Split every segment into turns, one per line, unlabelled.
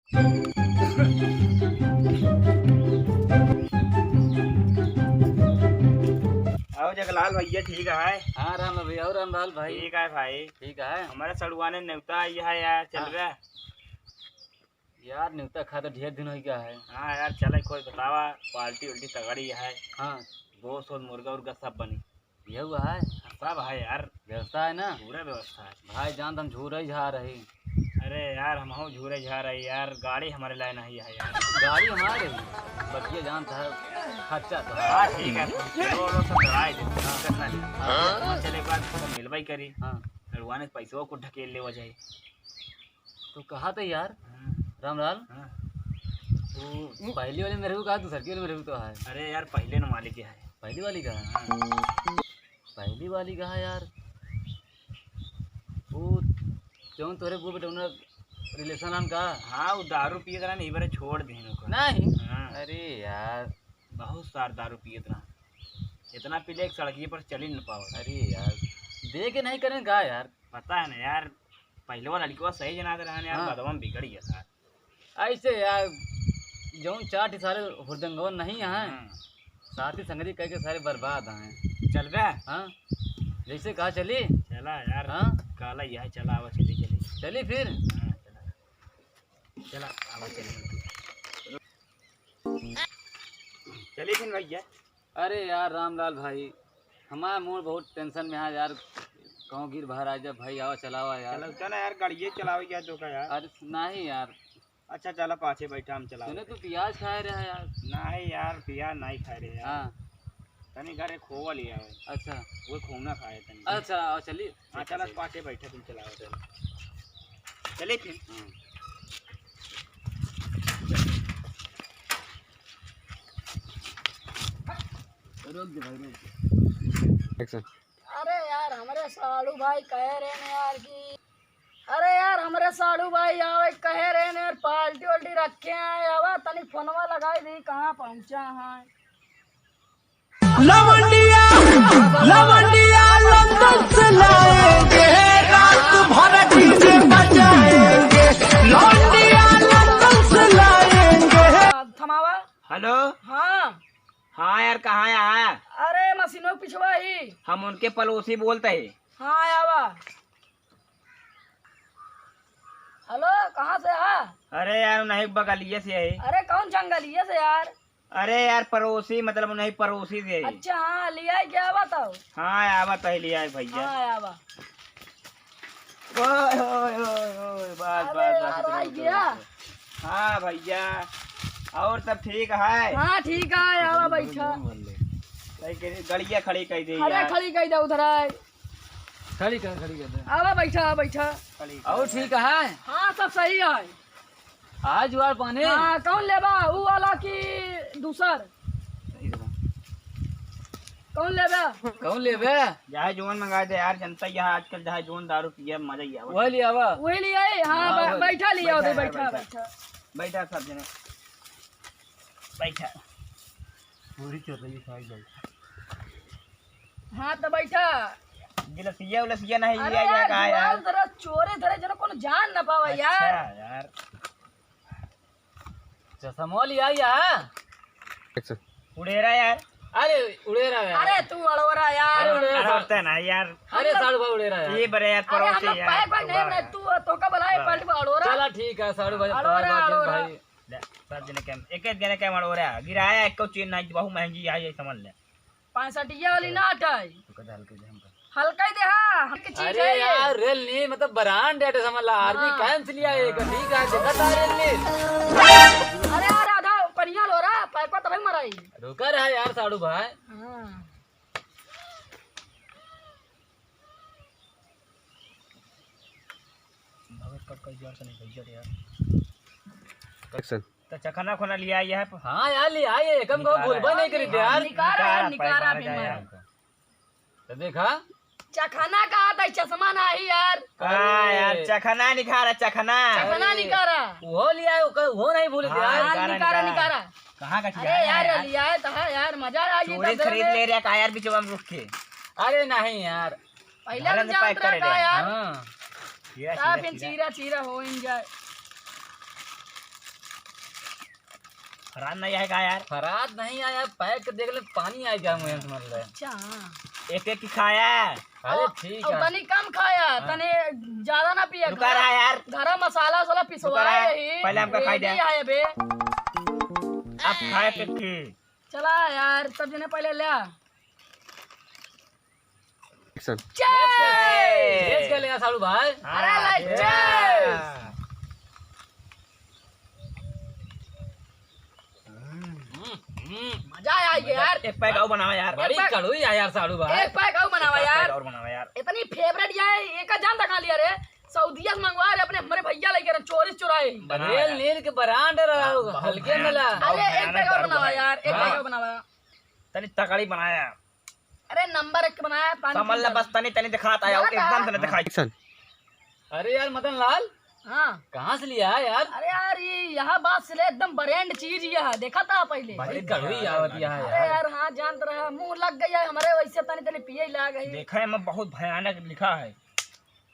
आओ जगलाल भैया ठीक है।
हाँ राम भैया और रामलाल भाई।
ठीक है भाई।
ठीक है
हमारे सड़ुआ ने न्योता आई है यार, चल रहा है
यार। न्योता खा तो ढेर दिन हो गया है।
हाँ यार चल कोई बतावा, पार्टी उल्टी तगड़ी है।
हाँ
गोश्त और मुर्गा उर्गा सब बनी।
ये हुआ है,
सब है यार,
व्यवस्था है ना।
पूरा व्यवस्था है
भाई जान हम झूर ही जा रही।
अरे यार हम हो झूरे जा रहे यार, गाड़ी हमारे लाए नहीं है यार।
गाड़ी हमारे बकिया जानता है, खर्चा तो है।
हाँ ठीक है, चलो वो सब दवाई दे करना नहीं। चले एक बार सब मिलवा ही करी।
हाँ
सड़ुआ ने पैसों को ढकेल ले जाए।
तो कहा था यार रामलाल,
हाँ।
तो पहली वाली मेरे को कहा, दूसरी वाली मेरे को तो है।
अरे यार पहले न मालिक है।
पहली वाली कहा,
हाँ।
पहली वाली कहा यार। वो जो तोरे वो बेटा रिलेशन का।
हाँ वो दारू पिए तरह नहीं बरे छोड़ देने को
नहीं
हाँ।
अरे यार
बहुत सार दारू पिए तरह, इतना पीले एक सड़की पर चल ही न पाओ।
अरे यार दे के नहीं करें का यार।
पता है ना यार, पहले वाला लड़की सही जना दे रहा यार।
हाँ।
बदवा में बिगड़ गया था
ऐसे यार जो चाट सारे हुरदंगवन नहीं है,
हाँ।
साथी संगति कह के सारे बर्बाद हैं।
चल रहा है
हाँ जैसे कहा चली।
चला यार।
हाँ
काला यह चला आवा चली चली।
चली फिर।
हाँ, चला चला आवा चली चली फिर भैया।
अरे यार रामलाल भाई, हमारा मूड बहुत टेंशन में है यार। गाँव गिर बाहर आ जा भाई, आओ चलावा यार।
चलो ना यार, गाड़िए चलावे क्या तो का यार।
अरे नहीं यार,
अच्छा चला पाछे बैठा हम चला।
तूने तो प्याज खाए रहा यार।
नहीं यार पिया नहीं खा रहे यार।
हाँ
तनी घर खोवा लिया है,
अच्छा
वो खोना खाए तनी।
अच्छा आओ चलिए।
हाँ चला पाछे बैठे तुम चलाओ चल चले फिर।
रोक दे भाई रोक दे।
अरे यार हमारे साड़ू भाई कह रहे हैं यार कि, अरे यार हमारे साड़ू भाई आवे कह रहे हैं यार पार्टी वाल्टी रखे हैं। आवा तनी फोनवा लगाई दी, कहाँ पहुँचा है।
लवंडिया लवंडिया लंदन से लाएंगे, रात भर डीजे बजाएंगे। लवंडिया लंदन से लाएंगे।
थमावा।
हेलो।
हाँ
हाँ यार कहाँ आया?
अरे मशीनों पिछवा ही।
हम उनके पड़ोसी बोलते हैं।
हाँ आवा। हेलो कहाँ से है?
अरे यार नहीं बगलिए से है।
अरे कौन जंगलिए से यार?
अरे यार पड़ोसी मतलब नहीं पड़ोसी से है।
अच्छा हाँ लिया है क्या बताओ।
हाँ आवा पहले आए भैया।
हाँ आवा।
ओए ओए ओए ओए बस
अरे
बस
यार आ
बस
गया।
हाँ भैया और सब ठीक है?
हाँ ठीक है आवा बैठा।
गड़िया खड़ी कर दी
अरे
यार।
खड़ी कही दे उधर आए।
खड़ी कर दे।
आवा बैठा बैठा।
और ठीक है।
हाँ सब सही है।
आज जुआर पानी।
हाँ कौन लेबा, वो वाला की दूसर? कौन लेबा?
कौन लेबे?
जहाँ जोन मंगा दे यार, जनता यहाँ आजकल जहाँ जोन दारू पिए मजा ही आवा।
वही लिया वा।
वही लिए हाँ
हाँ, वही।
बैठा लिया उधर
बैठा,
बैठा
बैठा।
बैठा।
बैठा सब जने बैठा।
पूरी चल रही है।
हाँ तो बैठा।
गिलसिया उलसिया नहीं
अरे
लिया
यार
जाएगा यार।
जुआल जरा चोरे धरे जरा कौन जान ना पावा यार।
अच्छा यार
चश्मा लिया यार।
उड़ेरा यार।
अरे उड़े रहा है।
अरे तू अड़ोरा यार।
अरे होता है ना यार।
अरे साढ़ू भाई उड़े रहा है।
ये बड़े यार
अरे हम
पड़ोसी
लोग
यार।
पैक वैक नहीं बनाए, तू तो का बुलाए पलट अड़ोरा।
चला ठीक है साढ़ू भाई।
अड़ोरा, अड़ोरा।
भाई
सब जने कैम एक एक जने कैम हो रहा गिराया एक को चीन नहीं बहुत महंगी आई है समझ ले।
65 वाली ना हटाई।
तो कदा हल्के दे हमका।
हल्का ही दे हाँ हल्की चीज
अरे
है ये।
यार रेल नहीं मतलब ब्रांड है समझ ला। आर्मी
हाँ।
कैंसिल लिया एक ठीक है देखा था रेल नहीं।
अरे यार आधा पनिया लो रहा पैक तभी मराई।
रुका रहा यार साढ़ू भाई।
हाँ
भगत कब कई बार से नहीं भैया यार। तो चखना खोना लिया है।
हाँ यार ले आए कम को भूलबा नहीं करी थी यार।
निकारा भी मारा।
तो देखा
चखना कहा था, चश्मा ना ही यार।
हाँ यार चखना निखारा चखना।
चखना निकारा।
वो लिया वो नहीं भूल
हाँ,
यार।
निकारा निकारा।
कहाँ का
अरे यार लिया है तो है यार मजा आ
चूड़ी खरीद ले रहा का यार बिचवा में रुक के।
अरे नहीं यार
पहले
घर
तो
में पैक
जान
करे
रहा
ले।
था यार।
हाँ
चीरा
हाँ
चीरा
फिर
चीरा।
चीरा चीरा हो इन जाए।
फरार नहीं आएगा यार,
फराद नहीं आया, पैक देख ले पानी आ गया मुझे समझ ले।
अच्छा हाँ।
एक एक की खाया।
अरे ठीक
और
है।
तनी कम खाया, तनी ज्यादा ना पिया।
रुका रहा यार,
गरम मसाला वसाला
रुका
पिसवाए
रहा है,
रही।
पहले हमका खाई दे।
रेडी है बे।
अब खाए के की
चला यार, सब जने पहले ले।
एक्शन।
तेज कर लेगा सालू भाई।
अरे
हाँ,
ले
हाँ।
मजा आया यार।
एक पैक और बनावा यार,
बड़ी कड़वी है यार सालू भाई।
एक पैक और बनावा
एक पैक
यार।
और बनावा यार।
इतनी फेवरेट यार, एक का जान तक लिया रे। सऊदीया से मंगवा रहे अपने, हमारे भैया लेके रहे चोरी चुराए।
रेल नील के बरांड रहा हल्के मिला।
अरे एक पैक और बनावा यार, एक पैक और बनावा।
तनी तकड़ी बनाया,
अरे नंबर 1 बनाया। पानी
समझ ले बस, तनी तनी दिखाता है, एकदम से दिखाई।
एक्शन।
अरे यार मदन लाल
हाँ।
कहाँ से लिया है यार?
अरे यार ये यहाँ बात से ले, एकदम ब्रांड चीज ये है, देखा था पहले।
बड़ी कड़वी आवत है
अरे
यार।
यार हाँ जानते रहा, मुंह लग गया हमारे, वैसे तनी तनी पिए ला गई।
देखने में बहुत भयानक लिखा है,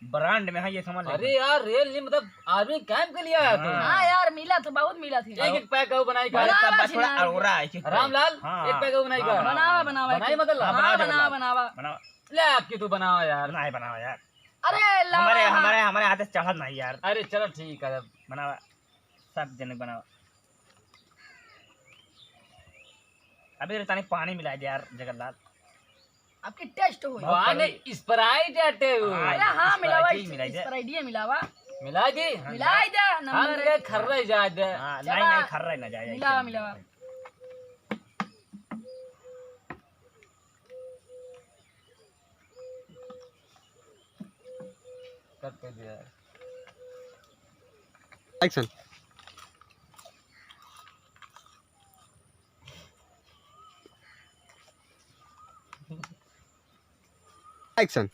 ब्रांड में है ये, समझ ले।
अरे यार रेल नी मतलब आर्मी कैंप के लिया है तू।
हाँ यार मिला था, बहुत मिला थी।
एक एक पैक और बनाई
पहले
का।
सब
बनावा
बस थोड़ा
छिनार।
अरोरा है कि
रामलाल
हाँ,
एक पैक और बनाई का।
बनावा बनावा
बनाई मतलब लाल।
हाँ बनावा बनावा।
बनावा
ले आपकी तू बनाओ यार।
नहीं बनावा यार,
अरे लावा
हमारे
हाँ।
हमारे हमारे हाथ से चढ़त नहीं यार।
अरे चलो ठीक है।
बनावा सब जने बनावा। अभी तनी पानी मिला दे यार जगन्नाथ।
आपकी टेस्ट हुई।
वाने स्प्राइट आटे
अरे हाँ मिलावा,
स्प्राइट ही मिलाई दे।
स्प्राइट मिलावा।
मिला दी।
मिलाई दे
हम
नंबर
के
1।
खर्रे जा दे।
हाँ,
चला।
नहीं नहीं खर रहे ना जाए।
मिलावा मिलावा।
करते दिया।
एक्शन। एक्शन।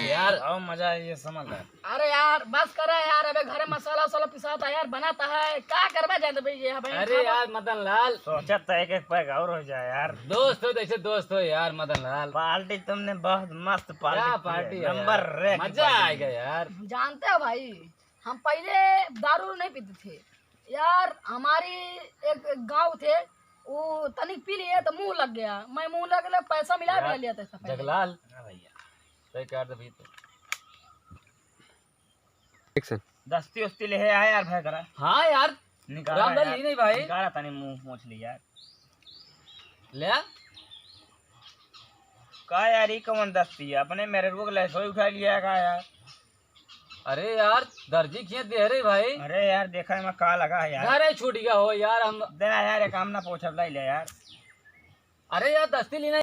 यार
और मजा है ये, समझ ले।
अरे यार बस करे यार, अबे घरे मसाला वसाला पिसाता है यार, बनाता है, क्या करबे जाते भाई ये भाई।
अरे यार मदन लाल
सोचा था एक एक पैक और हो जाए यार।
दोस्त हो जैसे दोस्त हो यार मदन लाल।
पार्टी तुमने बहुत मस्त
क्या
पार्टी
पार्टी
की
है
है, नंबर
यार।
एक की
मजा
पार्टी
आएगा यार।
जानते हो भाई, हम पहले दारू नहीं पीते थे यार। हमारी एक गांव थे, वो तनिक पी लिए तो मुंह लग गया। मैं मुंह लग गया, पैसा मिला
यार,
भी लिया था पहले।
जगलाल
हाँ भैया,
सही काट दे भी तो।
एक्शन।
दस्ती उस्ती ले आया यार भाई करा।
हाँ यार
निकाला
रामलाल
यार,
ली नहीं भाई।
निकाला तनी मुंह मोछ लिया यार।
ले आ।
का यार ये कौन दस्ती है, अपने मेरे को लहसोई उठा लिया का यार।
अरे यार दर्जी खींच दे रे भाई।
अरे यार देखा में का लगा है यार।
घरे छूट गया हो यार हम।
दे यार एक काम ना पोछब लाई ले यार।
अरे यार दस्ती लेना